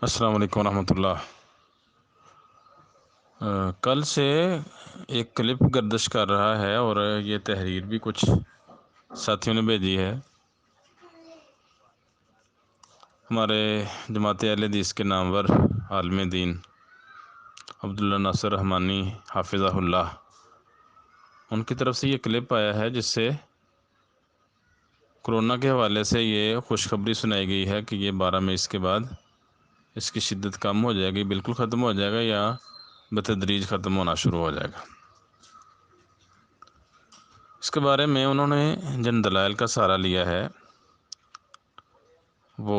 السلام علیکم ورحمۃ اللہ۔ کل سے ایک کلپ گردش کر رہا ہے اور یہ تحریر بھی کچھ ساتھیوں نے بھیجی ہے۔ ہمارے جماعت اہل حدیث کے نامور عالم دین عبداللہ ناصر رحمانی حافظہ اللہ، ان کی طرف سے یہ کلپ آیا ہے جس سے کرونا کے حوالے سے یہ خوشخبری سنائی گئی ہے کہ یہ 12 مئی کے بعد اس کی شدت کم ہو جائے گی، بالکل ختم ہو جائے گا یا بتدریج ختم ہونا شروع ہو جائے گا۔ اس کے بارے میں انہوں نے جن دلائل کا سہارا لیا ہے وہ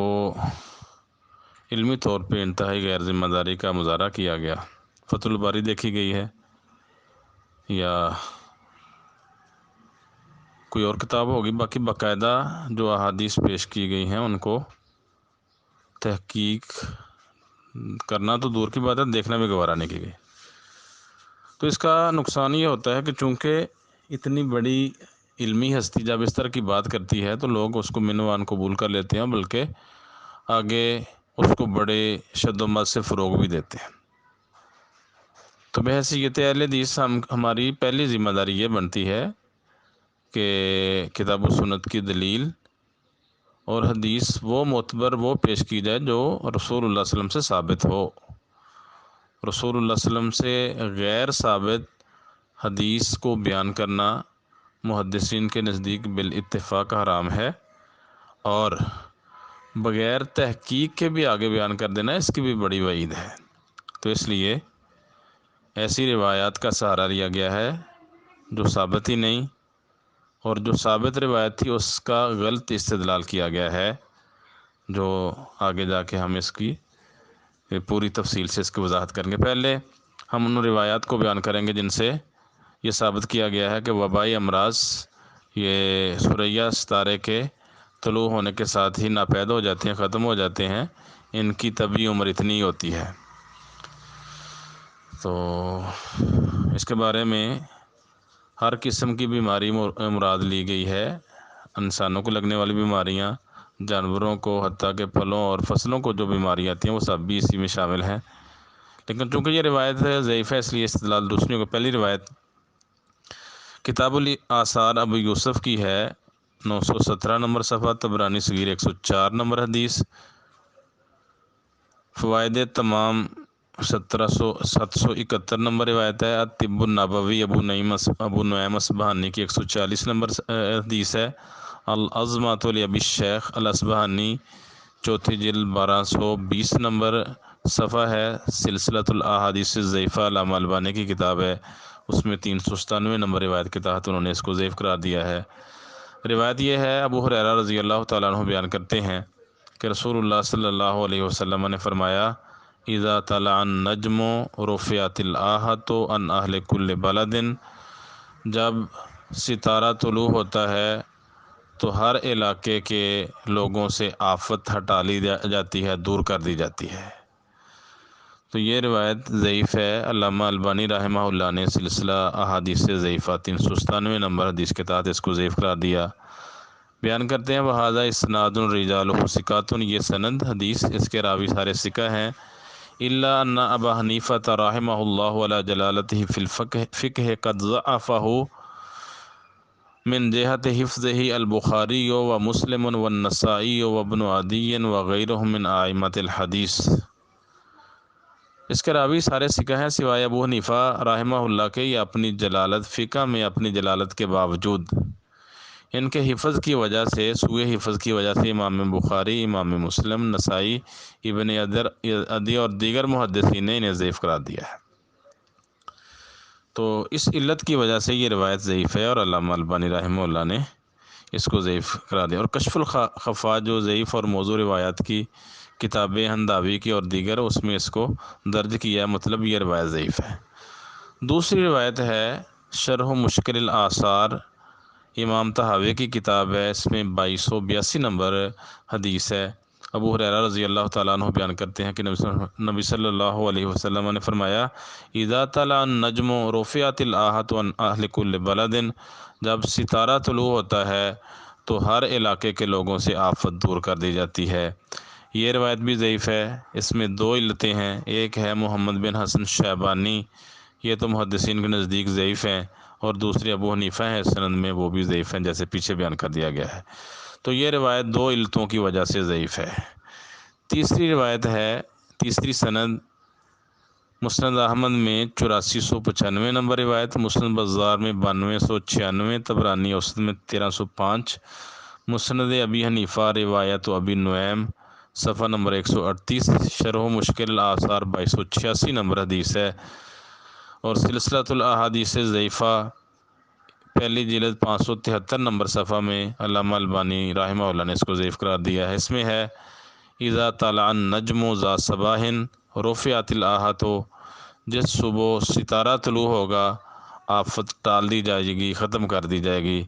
علمی طور پہ انتہائی غیر ذمہ داری کا مظاہرہ کیا گیا۔ فتح الباری دیکھی گئی ہے یا کوئی اور کتاب ہوگی، باقی باقاعدہ جو احادیث پیش کی گئی ہیں ان کو تحقیق کرنا تو دور کی بات ہے، دیکھنا بھی گوارا نہیں کی گئی۔ تو اس کا نقصان یہ ہوتا ہے کہ چونکہ اتنی بڑی علمی ہستی جب اس طرح کی بات کرتی ہے تو لوگ اس کو منوان قبول کر لیتے ہیں، بلکہ آگے اس کو بڑے شد و مد سے فروغ بھی دیتے ہیں۔ تو بحیثیت اہل حدیث ہماری پہلی ذمہ داری یہ بنتی ہے کہ کتاب و سنت کی دلیل اور حدیث وہ معتبر وہ پیش کی جائے جو رسول اللہ صلی اللہ علیہ وسلم سے ثابت ہو۔ رسول اللہ صلی اللہ علیہ وسلم سے غیر ثابت حدیث کو بیان کرنا محدثین کے نزدیک بالاتفاق حرام ہے، اور بغیر تحقیق کے بھی آگے بیان کر دینا اس کی بھی بڑی وعید ہے۔ تو اس لیے ایسی روایات کا سہارا لیا گیا ہے جو ثابت ہی نہیں، اور جو ثابت روایت تھی اس کا غلط استدلال کیا گیا ہے، جو آگے جا کے ہم اس کی پوری تفصیل سے اس کی وضاحت کریں گے۔ پہلے ہم ان روایات کو بیان کریں گے جن سے یہ ثابت کیا گیا ہے کہ وبائی امراض یہ ثریا ستارے کے طلوع ہونے کے ساتھ ہی ناپید ہو جاتے ہیں، ختم ہو جاتے ہیں، ان کی طبعی عمر اتنی ہوتی ہے۔ تو اس کے بارے میں ہر قسم کی بیماری مراد لی گئی ہے، انسانوں کو لگنے والی بیماریاں، جانوروں کو، حتیٰ کہ پھلوں اور فصلوں کو جو بیماریاں آتی ہیں وہ سب بھی اسی میں شامل ہیں۔ لیکن چونکہ یہ روایت ضعیف ہے اس لیے استدلال دوسریوں کو، پہلی روایت کتاب الاثار ابو یوسف کی ہے، 917 نمبر صفحہ، طبرانی صغیر 104 نمبر حدیث، فوائد تمام 771 نمبر روایت ہے، الطب النبوی ابو نعیم اصبہانی کی 140 نمبر حدیث ہے، العظمۃ لابی الشیخ الاصبہانی چوتھی جلد 1220 نمبر صفحہ ہے، سلسلۃ الاحادیث الضعیفہ علامہ البانی کی کتاب ہے، اس میں 397 نمبر روایت کے تحت انہوں نے اس کو ضعیف قرار دیا ہے۔ روایت یہ ہے، ابو ہریرہ رضی اللہ تعالیٰ عنہ بیان کرتے ہیں کہ رسول اللہ صلی اللہ علیہ وسلم نے فرمایا، اذا طلع النجم رفعت الآحۃ عن اہل کل بلد، جب ستارہ طلوع ہوتا ہے تو ہر علاقے کے لوگوں سے آفت ہٹا لی جاتی ہے، دور کر دی جاتی ہے۔ تو یہ روایت ضعیف ہے، علامہ البانی رحمہ اللہ نے سلسلہ احادیث ضعیفہ 397 نمبر حدیث کے تحت اس کو ضعیف قرار دیا۔ بیان کرتے ہیں، وہذا اسناد رجالہ ثقات، یہ سند حدیث اس کے راوی سارے ثقہ ہیں، الا ان ابا حنیفہ رحمہ اللہ علی جلالتہ فی الفقہ قد ضعفہ من جہت حفظہ البخاری و مسلم و النسائی و ابن عدی وغیرہم من ائمۃ الحدیث۔ اس کے راوی سارے ثقہ ہیں سوائے ابو حنیفہ رحمہ اللہ کے، یہ اپنی جلالت فقہ میں اپنی جلالت کے باوجود ان کے حفظ کی وجہ سے، سوء حفظ کی وجہ سے امام بخاری، امام مسلم، نسائی، ابن عدی اور دیگر محدثین نے انہیں ضعیف قرار دیا ہے۔ تو اس علت کی وجہ سے یہ روایت ضعیف ہے اور علامہ البانی رحمہ اللہ نے اس کو ضعیف قرار دیا۔ اور کشف الخفا جو ضعیف اور موضوع روایات کی کتابیں ہنداوی کی اور دیگر، اس میں اس کو درج کیا ہے، مطلب یہ روایت ضعیف ہے۔ دوسری روایت ہے شرح مشکل الآثار، امام طحاوی کی کتاب ہے، اس میں 2282 نمبر حدیث ہے۔ ابو ہریرہ رضی اللہ تعالیٰ عنہ بیان کرتے ہیں کہ نبی صلی اللہ علیہ وسلم نے فرمایا، اذا طلع النجم رفعت الآحۃ عن اہل کل بلد، جب ستارہ طلوع ہوتا ہے تو ہر علاقے کے لوگوں سے آفت دور کر دی جاتی ہے، یہ روایت بھی ضعیف ہے، اس میں دو علتیں ہیں۔ ایک ہے محمد بن حسن شیبانی، یہ تو محدثین کے نزدیک ضعیف ہیں، اور دوسری ابو حنیفہ ہے سند میں، وہ بھی ضعیف ہیں جیسے پیچھے بیان کر دیا گیا ہے۔ تو یہ روایت دو علتوں کی وجہ سے ضعیف ہے۔ تیسری روایت ہے، تیسری سند مسند احمد میں 8495 نمبر روایت، مسند بزار میں 9296، طبرانی اوسط میں 1305، مسند ابی حنیفہ روایت و ابی نعیم صفحہ نمبر 138، شرح مشکل الآثار 2286 نمبر حدیث ہے، اور سلسلۃ الاحادیث ضعیفہ پہلی جلد 573 نمبر صفحہ میں علامہ البانی رحمہ اللہ نے اس کو ضعیف قرار دیا ہے۔ اس میں ہے اذا طلع النجم ذات صباح رفعت الآحۃ، جس صبح ستارہ طلوع ہوگا آفت ٹال دی جائے گی، ختم کر دی جائے گی۔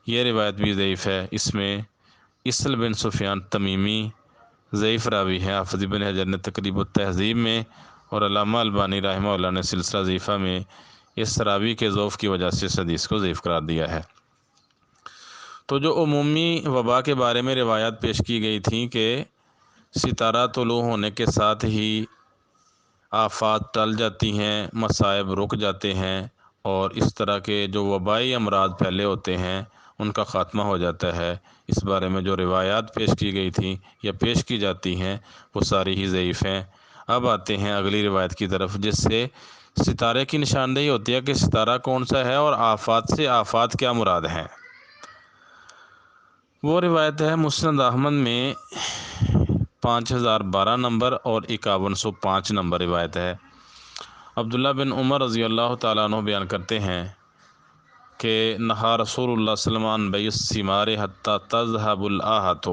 یہ روایت بھی ضعیف ہے، اس میں اسل بن سفیان تمیمی ضعیف راوی ہیں۔ حافظ ابن حجر نے تقریب التہذیب میں اور علامہ البانی رحمہ اللہ نے سلسلہ ضعیفہ میں اس راوی کے ضعف کی وجہ سے اس حدیث کو ضعیف قرار دیا ہے۔ تو جو عمومی وبا کے بارے میں روایات پیش کی گئی تھیں کہ ستارہ طلوع ہونے کے ساتھ ہی آفات ٹل جاتی ہیں، مصائب رک جاتے ہیں، اور اس طرح کے جو وبائی امراض پھیلے ہوتے ہیں ان کا خاتمہ ہو جاتا ہے، اس بارے میں جو روایات پیش کی گئی تھیں یا پیش کی جاتی ہیں وہ ساری ہی ضعیف ہیں۔ اب آتے ہیں اگلی روایت کی طرف، جس سے ستارے کی نشاندہی ہوتی ہے کہ ستارہ کون سا ہے اور آفات سے آفات کیا مراد ہیں۔ وہ روایت ہے مسند احمد میں 5012 نمبر اور 5105 نمبر روایت ہے۔ عبداللہ بن عمر رضی اللہ تعالیٰ عنہ بیان کرتے ہیں کہ نہا رسول اللہ صلی اللہ علیہ وسلم بیع الثمار حتی تذهب الآحۃ،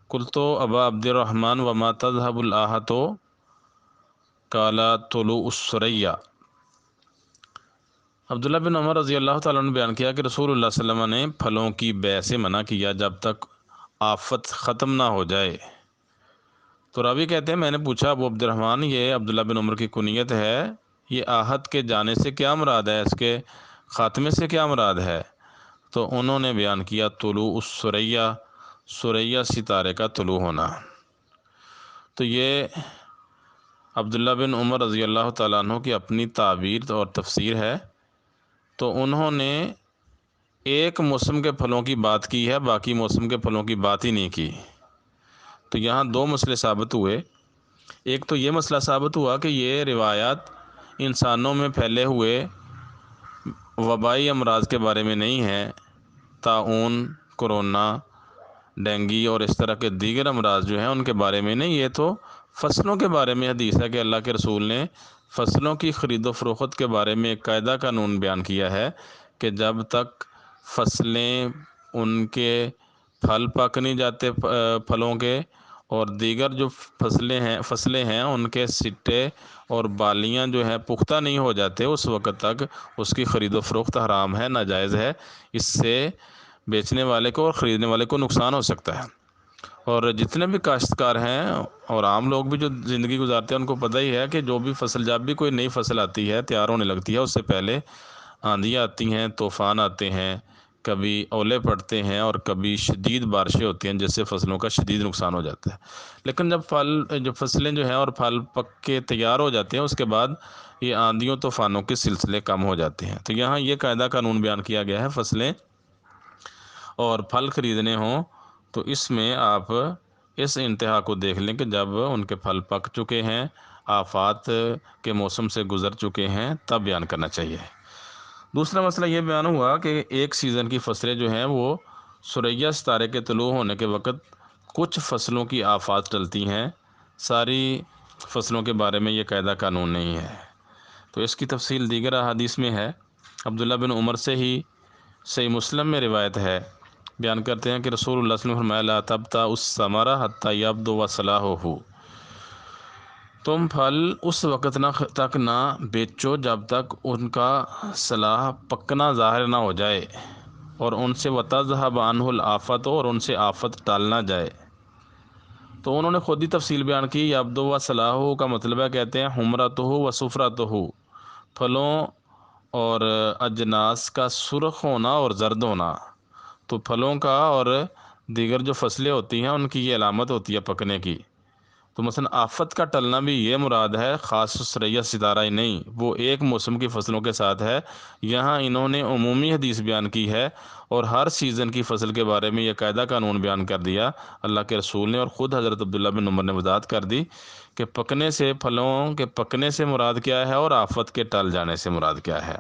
قلت ابا عبد الرحمن وما تذهب الآحۃ، قال طلوع الثریہ۔ عبداللہ بن عمر رضی اللہ تعالیٰ عنہ نے بیان کیا کہ رسول اللہ صلی اللہ علیہ وسلم نے پھلوں کی بیع سے منع کیا جب تک آفت ختم نہ ہو جائے۔ تو راوی کہتے ہیں میں نے پوچھا ابو عبد الرحمن، یہ عبداللہ بن عمر کی کنیت ہے، یہ آحت کے جانے سے کیا مراد ہے، اس کے خاتمے سے کیا مراد ہے؟ تو انہوں نے بیان کیا طلوع الثریہ، ثریہ ستارے کا طلوع ہونا۔ تو یہ عبداللہ بن عمر رضی اللہ تعالیٰ عنہ کی اپنی تعبیر اور تفسیر ہے۔ تو انہوں نے ایک موسم کے پھلوں کی بات کی ہے، باقی موسم کے پھلوں کی بات ہی نہیں کی۔ تو یہاں دو مسئلے ثابت ہوئے۔ ایک تو یہ مسئلہ ثابت ہوا کہ یہ روایات انسانوں میں پھیلے ہوئے وبائی امراض کے بارے میں نہیں ہے، طاعون، کرونا، ڈینگی اور اس طرح کے دیگر امراض جو ہیں ان کے بارے میں نہیں، یہ تو فصلوں کے بارے میں حدیث ہے کہ اللہ کے رسول نے فصلوں کی خرید و فروخت کے بارے میں ایک قاعدہ قانون بیان کیا ہے کہ جب تک فصلیں ان کے پھل پک نہیں جاتے پھلوں کے، اور دیگر جو فصلیں ہیں ان کے سٹے اور بالیاں جو ہیں پختہ نہیں ہو جاتے، اس وقت تک اس کی خرید و فروخت حرام ہے، ناجائز ہے۔ اس سے بیچنے والے کو اور خریدنے والے کو نقصان ہو سکتا ہے۔ اور جتنے بھی کاشتکار ہیں اور عام لوگ بھی جو زندگی گزارتے ہیں ان کو پتہ ہی ہے کہ جو بھی فصل، جب بھی کوئی نئی فصل آتی ہے، تیار ہونے لگتی ہے، اس سے پہلے آندھیاں آتی ہیں، طوفان آتے ہیں، کبھی اولے پڑتے ہیں اور کبھی شدید بارشیں ہوتی ہیں جس سے فصلوں کا شدید نقصان ہو جاتا ہے۔ لیکن جب فصلیں جو ہیں اور پھل پک کے تیار ہو جاتے ہیں اس کے بعد یہ آندھیوں طوفانوں کے سلسلے کم ہو جاتے ہیں۔ تو یہاں یہ قاعدہ قانون بیان کیا گیا ہے، فصلیں اور پھل خریدنے ہوں تو اس میں آپ اس انتہا کو دیکھ لیں کہ جب ان کے پھل پک چکے ہیں، آفات کے موسم سے گزر چکے ہیں، تب بیان کرنا چاہیے۔ دوسرا مسئلہ یہ بیان ہوا کہ ایک سیزن کی فصلیں جو ہیں وہ ثریہ ستارے کے طلوع ہونے کے وقت کچھ فصلوں کی آفات ٹلتی ہیں، ساری فصلوں کے بارے میں یہ قاعدہ قانون نہیں ہے۔ تو اس کی تفصیل دیگر احادیث میں ہے۔ عبداللہ بن عمر سے ہی صحیح مسلم میں روایت ہے، بیان کرتے ہیں کہ رسول اللہ صلی اللہ علیہ وسلم فرمایا لا تبتع الثمر حتی یبدو صلاحہ، تم پھل اس وقت تک نہ بیچو جب تک ان کا صلاح پکنا ظاہر نہ ہو جائے، اور ان سے وتذهب عنہ الآفۃ، اور ان سے آفت ٹال نہ جائے۔ تو انہوں نے خود ہی تفصیل بیان کی، یبدو و صلاحہ کا مطلب ہے، کہتے ہیں حمرتہ و صفرتہ، پھلوں اور اجناس کا سرخ ہونا اور زرد ہونا۔ تو پھلوں کا اور دیگر جو فصلیں ہوتی ہیں ان کی یہ علامت ہوتی ہے پکنے کی۔ تو مثلا آفت کا ٹلنا بھی یہ مراد ہے، خاص سریا ستارہ ہی نہیں، وہ ایک موسم کی فصلوں کے ساتھ ہے۔ یہاں انہوں نے عمومی حدیث بیان کی ہے اور ہر سیزن کی فصل کے بارے میں یہ قاعدہ قانون بیان کر دیا اللہ کے رسول نے، اور خود حضرت عبداللہ بن عمر نے وضاحت کر دی کہ پکنے سے، پھلوں کے پکنے سے مراد کیا ہے اور آفت کے ٹل جانے سے مراد کیا ہے۔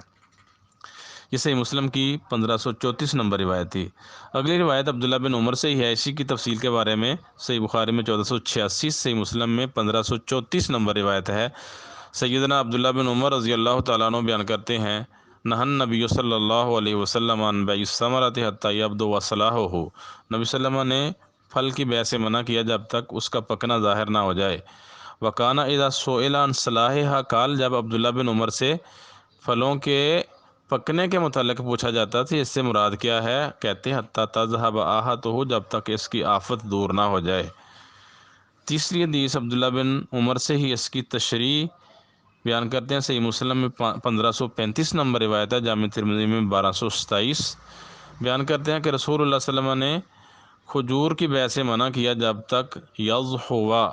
یہ صحیح مسلم کی 1534 نمبر روایت تھی۔ اگلی روایت عبداللہ بن عمر سے ہی ہے، اسی کی تفصیل کے بارے میں صحیح بخاری میں 1486، صحیح مسلم میں 1534 نمبر روایت ہے۔ سیدنا عبداللہ بن عمر رضی اللہ تعالیٰ عنہ بیان کرتے ہیں، نہن نبی صلی اللہ علیہ وسلم عن بیع الثمرۃ حتی یبدو صلاحہ، نبی صلی اللہ علیہ وسلم نے پھل کی بیع سے منع کیا جب تک اس کا پکنا ظاہر نہ ہو جائے۔ وکانہ اذا سئل عن صلاحھا قال، جب عبداللہ بن عمر سے پھلوں کے پکنے کے متعلق پوچھا جاتا تھا اس سے مراد کیا ہے، کہتے ہیں حتی تذہب آہتہ، جب تک اس کی آفت دور نہ ہو جائے۔ تیسری حدیث عبداللہ بن عمر سے ہی اس کی تشریح بیان کرتے ہیں، صحیح مسلم میں 1535 نمبر روایت ہے، جامع ترمذی میں 1227 بیان کرتے ہیں کہ رسول اللہ صلی اللہ علیہ وسلم نے کھجور کی بیع سے منع کیا جب تک یضحوا،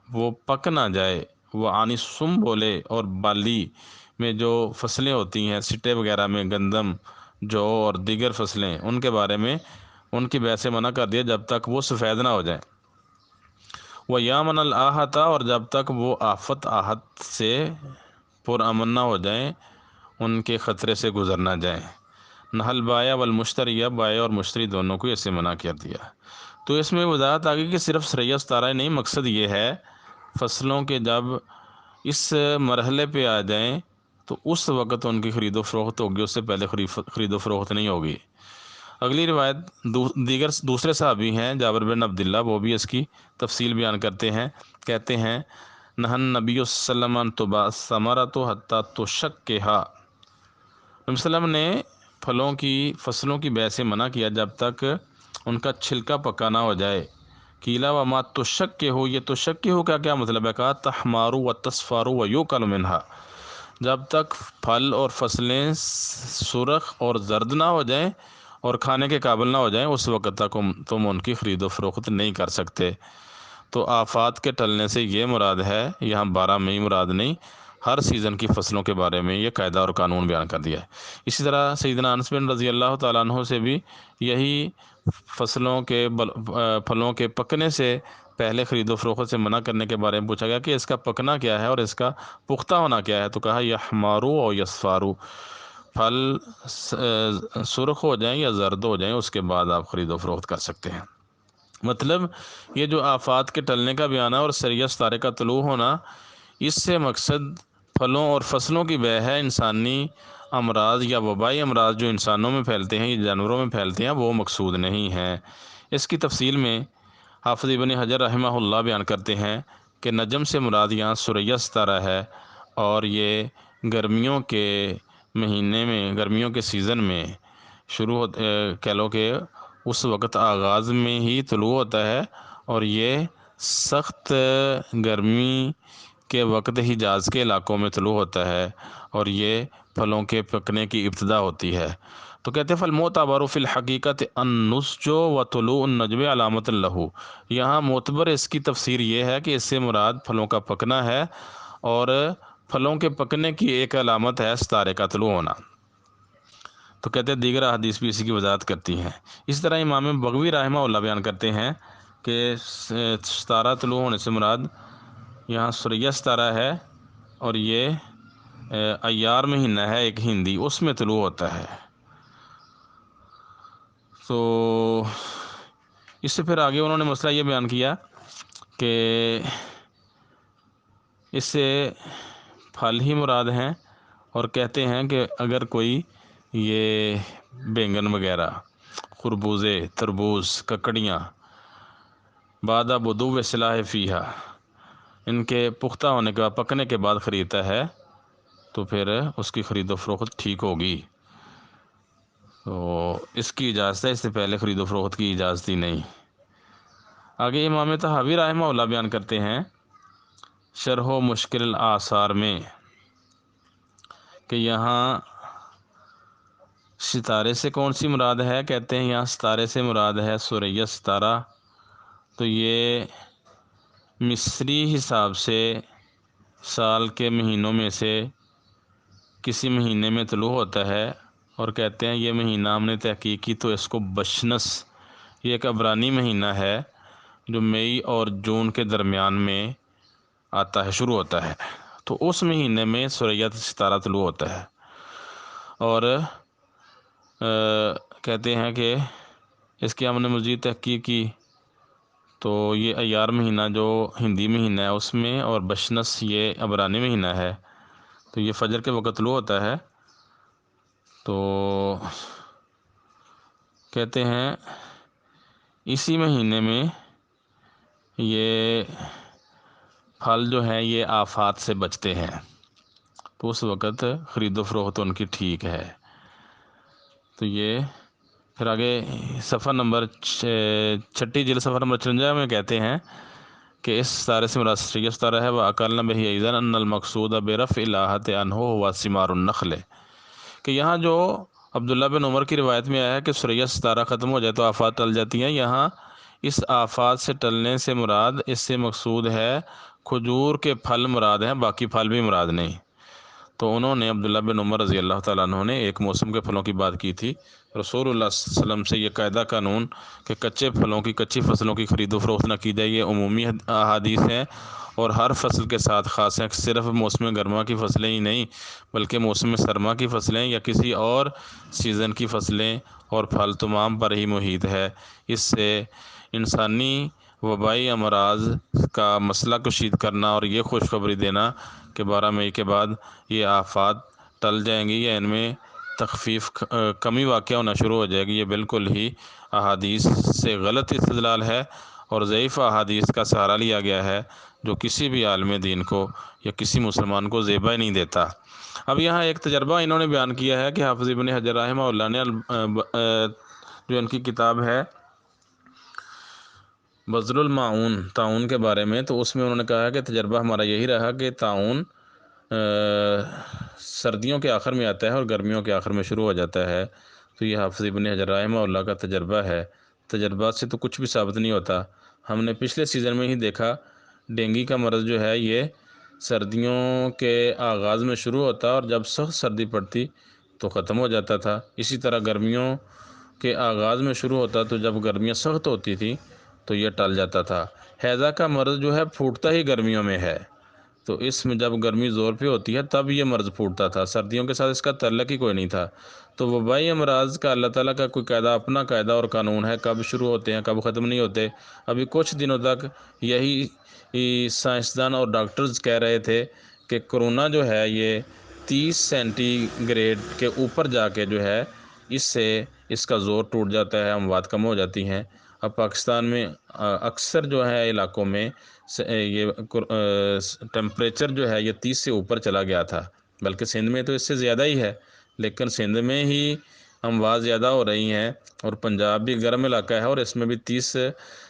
وہ پک نہ جائے، وہ عن سم بولے، اور بالی میں جو فصلیں ہوتی ہیں سٹے وغیرہ میں، گندم، جو اور دیگر فصلیں، ان کے بارے میں ان کی بیع سے منع کر دیا جب تک وہ سفید نہ ہو جائیں۔ وہ یامن الآہتا، اور جب تک وہ آفت آہت سے پرامن نہ ہو جائیں، ان کے خطرے سے گزر نہ جائیں۔ نحل بائع والمشتری، بائع اور مشتری دونوں کو اسے منع کر دیا۔ تو اس میں وضاحت آگئی کہ صرف سریا ستارہ نہیں، مقصد یہ ہے فصلوں کے جب اس مرحلے پہ آ جائیں تو اس وقت ان کی خرید و فروخت ہوگی، اس سے پہلے خرید و فروخت نہیں ہوگی۔ اگلی روایت دوسرے صحابی ہیں جابر بن عبداللہ، وہ بھی اس کی تفصیل بیان کرتے ہیں، کہتے ہیں نہن نبی صلی اللہ علیہ وسلم ان تباع الثمرۃ حتی تشکھا، نبی صلی اللہ علیہ وسلم نے پھلوں کی فصلوں کی بیع سے منع کیا جب تک ان کا چھلکا پکا نہ ہو جائے۔ قیل وما تشکھہ، یہ تشکھہ کا کیا مطلب ہے؟ کہا تحمار و تصفار و یؤکل منہا، جب تک پھل اور فصلیں سرخ اور زرد نہ ہو جائیں اور کھانے کے قابل نہ ہو جائیں، اس وقت تک تم ان کی خرید و فروخت نہیں کر سکتے۔ تو آفات کے ٹلنے سے یہ مراد ہے، یہاں 12 مئی مراد نہیں، ہر سیزن کی فصلوں کے بارے میں یہ قاعدہ اور قانون بیان کر دیا ہے۔ اسی طرح سیدنا انس بن رضی اللہ تعالیٰ عنہ سے بھی یہی فصلوں کے پھلوں کے پکنے سے پہلے خرید و فروخت سے منع کرنے کے بارے میں پوچھا گیا کہ اس کا پکنا کیا ہے اور اس کا پختہ ہونا کیا ہے، تو کہا یحمارو اور یصفارو، پھل سرخ ہو جائیں یا زرد ہو جائیں، اس کے بعد آپ خرید و فروخت کر سکتے ہیں۔ مطلب یہ جو آفات کے ٹلنے کا بیان ہے اور سریہ ستارے کا طلوع ہونا، اس سے مقصد پھلوں اور فصلوں کی بیع ہے، انسانی امراض یا وبائی امراض جو انسانوں میں پھیلتے ہیں یا جانوروں میں پھیلتے ہیں وہ مقصود نہیں ہیں۔ اس کی تفصیل میں حافظ ابن حجر رحمہ اللہ بیان کرتے ہیں کہ نجم سے مراد یہاں سریہ ستارہ ہے، اور یہ گرمیوں کے مہینے میں، گرمیوں کے سیزن میں شروع کہہ لو کہ اس وقت آغاز میں ہی طلوع ہوتا ہے، اور یہ سخت گرمی کے وقت حجاز کے علاقوں میں طلوع ہوتا ہے، اور یہ پھلوں کے پکنے کی ابتدا ہوتی ہے۔ تو کہتے ہیں فالمعتبر فی الحقیقت النضج و طلوع النجم علامۃ لہ، یہاں معتبر اس کی تفسیر یہ ہے کہ اس سے مراد پھلوں کا پکنا ہے، اور پھلوں کے پکنے کی ایک علامت ہے ستارے کا طلوع ہونا۔ تو کہتے ہیں دیگر احادیث بھی اسی کی وضاحت کرتی ہیں۔ اس طرح امام بغوی رحمہ اللہ بیان کرتے ہیں کہ ستارہ طلوع ہونے سے مراد یہاں سریہ ستارہ ہے، اور یہ ایار مہینہ ہے ایک ہندی، اس میں طلوع ہوتا ہے۔ تو اس سے پھر آگے انہوں نے مسئلہ یہ بیان کیا کہ اس سے پھل ہی مراد ہیں، اور کہتے ہیں کہ اگر کوئی یہ بینگن وغیرہ، خربوزے، تربوز، ککڑیاں بعد بدو صلاح فیہا، ان کے پختہ ہونے کے بعد، پکنے کے بعد خریدتا ہے تو پھر اس کی خرید و فروخت ٹھیک ہوگی۔ تو اس کی اجازت ہے، اس سے پہلے خرید و فروخت کی اجازت ہی نہیں۔ آگے امام طحاوی رحمہ اللہ بیان کرتے ہیں شرح و مشکل الآثار میں کہ یہاں ستارے سے کون سی مراد ہے؟ کہتے ہیں یہاں ستارے سے مراد ہے سوریہ ستارہ، تو یہ مصری حساب سے سال کے مہینوں میں سے کسی مہینے میں طلوع ہوتا ہے، اور کہتے ہیں یہ مہینہ ہم نے تحقیق کی تو اس کو بشنس، یہ ایک عبرانی مہینہ ہے جو مئی اور جون کے درمیان میں آتا ہے، شروع ہوتا ہے، تو اس مہینے میں سوریہ ستارہ طلوع ہوتا ہے۔ اور کہتے ہیں کہ اس کی ہم نے مزید تحقیق کی تو یہ ایار مہینہ جو ہندی مہینہ ہے اس میں، اور بشنس یہ عبرانی مہینہ ہے، تو یہ فجر کے وقت طلوع ہوتا ہے۔ تو کہتے ہیں اسی مہینے میں یہ پھل جو ہیں یہ آفات سے بچتے ہیں، تو اس وقت خرید و فروخت ان کی ٹھیک ہے۔ تو یہ پھر آگے صفحہ نمبر 6 جلد صفحہ نمبر 54 میں کہتے ہیں کہ اس ستارے سے مراد سریہ ستارہ ہے، وَأَقَلْنَ بِهِ أَيْضًا أَنَّ الْمَقْصُودَ بِرَفْعِ الْآحَةِ عَنْهُ هُوَ ثِمَارُ النَّخْلِ، کہ یہاں جو عبداللہ بن عمر کی روایت میں آیا ہے کہ سریہ ستارہ ختم ہو جائے تو آفات ٹل جاتی ہیں، یہاں اس آفات سے ٹلنے سے مراد، اس سے مقصود ہے کھجور کے پھل مراد ہیں، باقی پھل بھی مراد نہیں۔ تو انہوں نے عبداللہ بن عمر رضی اللہ تعالیٰ عنہ نے ایک موسم کے پھلوں کی بات کی تھی، رسول اللہ صلی اللہ علیہ وسلم سے یہ قاعدہ قانون کہ کچے پھلوں کی، کچی فصلوں کی خرید و فروخت نہ کی جائے، یہ عمومی احادیث ہیں اور ہر فصل کے ساتھ خاص ہیں، صرف موسم گرما کی فصلیں ہی نہیں بلکہ موسم سرما کی فصلیں یا کسی اور سیزن کی فصلیں اور پھل تمام پر ہی محیط ہے۔ اس سے انسانی وبائی امراض کا مسئلہ کشید کرنا اور یہ خوشخبری دینا کہ 12 مئی کے بعد یہ آفات ٹل جائیں گی یا ان میں تخفیف، کمی واقع ہونا شروع ہو جائے گی، یہ بالکل ہی احادیث سے غلط استدلال ہے اور ضعیف احادیث کا سہارا لیا گیا ہے، جو کسی بھی عالم دین کو یا کسی مسلمان کو زیبا ہی نہیں دیتا۔ اب یہاں ایک تجربہ انہوں نے بیان کیا ہے کہ حافظ ابن حجر رحمہ اللہ نے جو ان کی کتاب ہے بذل المعون طاعون کے بارے میں، تو اس میں انہوں نے کہا ہے کہ تجربہ ہمارا یہی رہا کہ طاعون سردیوں کے آخر میں آتا ہے اور گرمیوں کے آخر میں شروع ہو جاتا ہے، تو یہ حافظ ابن حجر رحمہ اللہ کا تجربہ ہے۔ تجربات سے تو کچھ بھی ثابت نہیں ہوتا، ہم نے پچھلے سیزن میں ہی دیکھا ڈینگی کا مرض جو ہے یہ سردیوں کے آغاز میں شروع ہوتا اور جب سخت سردی پڑتی تو ختم ہو جاتا تھا، اسی طرح گرمیوں کے آغاز میں شروع ہوتا تو جب گرمیاں سخت ہوتی تھی تو یہ ٹل جاتا تھا۔ ہیضہ کا مرض جو ہے پھوٹتا ہی گرمیوں میں ہے، تو اس میں جب گرمی زور پہ ہوتی ہے تب یہ مرض پھوٹتا تھا، سردیوں کے ساتھ اس کا تعلق ہی کوئی نہیں تھا۔ تو وبائی امراض کا اللہ تعالیٰ کا کوئی قاعدہ، اپنا قاعدہ اور قانون ہے، کب شروع ہوتے ہیں کب ختم نہیں ہوتے۔ ابھی کچھ دنوں تک یہی سائنسدان اور ڈاکٹرز کہہ رہے تھے کہ کرونا جو ہے یہ 30 سینٹی گریڈ کے اوپر جا کے جو ہے اس سے اس کا زور ٹوٹ جاتا ہے، اموات کم ہو جاتی ہیں۔ اب پاکستان میں اکثر جو ہے علاقوں میں یہ ٹیمپریچر جو ہے یہ 30 سے اوپر چلا گیا تھا، بلکہ سندھ میں تو اس سے زیادہ ہی ہے، لیکن سندھ میں ہی اموات زیادہ ہو رہی ہیں، اور پنجاب بھی گرم علاقہ ہے اور اس میں بھی 30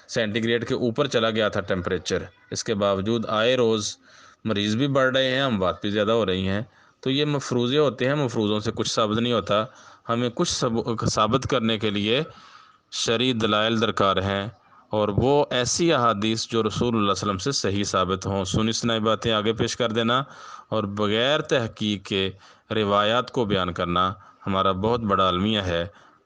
سینٹی گریڈ کے اوپر چلا گیا تھا ٹیمپریچر، اس کے باوجود آئے روز مریض بھی بڑھ رہے ہیں، اموات بھی زیادہ ہو رہی ہیں۔ تو یہ مفروضے ہوتے ہیں، مفروضوں سے کچھ ثابت نہیں ہوتا، ہمیں کچھ ثابت کرنے کے لیے شرعی دلائل درکار ہیں، اور وہ ایسی احادیث جو رسول اللہ صلی اللہ علیہ وسلم سے صحیح ثابت ہوں۔ سنی سنائی باتیں آگے پیش کر دینا اور بغیر تحقیق کے روایات کو بیان کرنا ہمارا بہت بڑا المیہ ہے،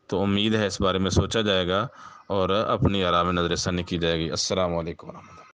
تو امید ہے اس بارے میں سوچا جائے گا اور اپنی آراء میں نظر ثانی کی جائے گی۔ السلام علیکم ورحمۃ اللہ۔